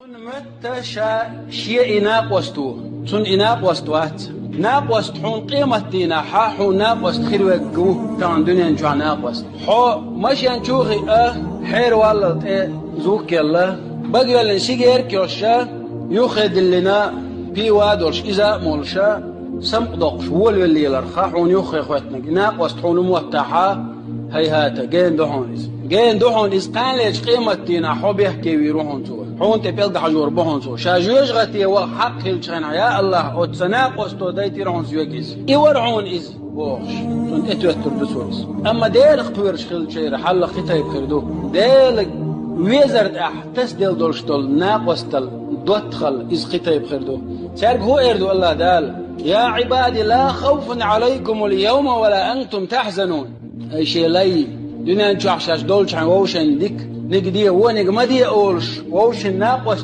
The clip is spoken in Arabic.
متى شيء ناقوستو تون ناقوستوات ناقوست حون قيمة دينا حاحو ناقوست خير وجوه كان دنيا نجوا ناقوست حو مش ينشوخي حير والله زوك يلا بقي اللي نسيجير كيوشا يخد لنا بي وادورش إذا مولشا سمقدقش ول اللي يلرخاحون يخي خوتنا ناقوست حون موتاحا هيهاتا جين دهون إز قان ليش قيمة دينا حو بيحكي ويروحون تو حون تبيل حجور بهون تو شاجوج غتي وحق هلشنا يا الله أو تناقص تو دايتي رون زيوكيز يورعون إز بوش تون إتوتر دسورس أما ديل خبرش خل شيء حل خطاي بخردو ديل ويزرد أحتس ديل دولشتول ناقصتل دوتخل إز خطاي بخردو سارق هو إردو الله دال يا عبادي لا خوف عليكم اليوم ولا أنتم تحزنون أي شيء لي دنيا نشوح شاش دولش عن ووشن ديك نقديه ونقمديه أولش ووشن ناقوس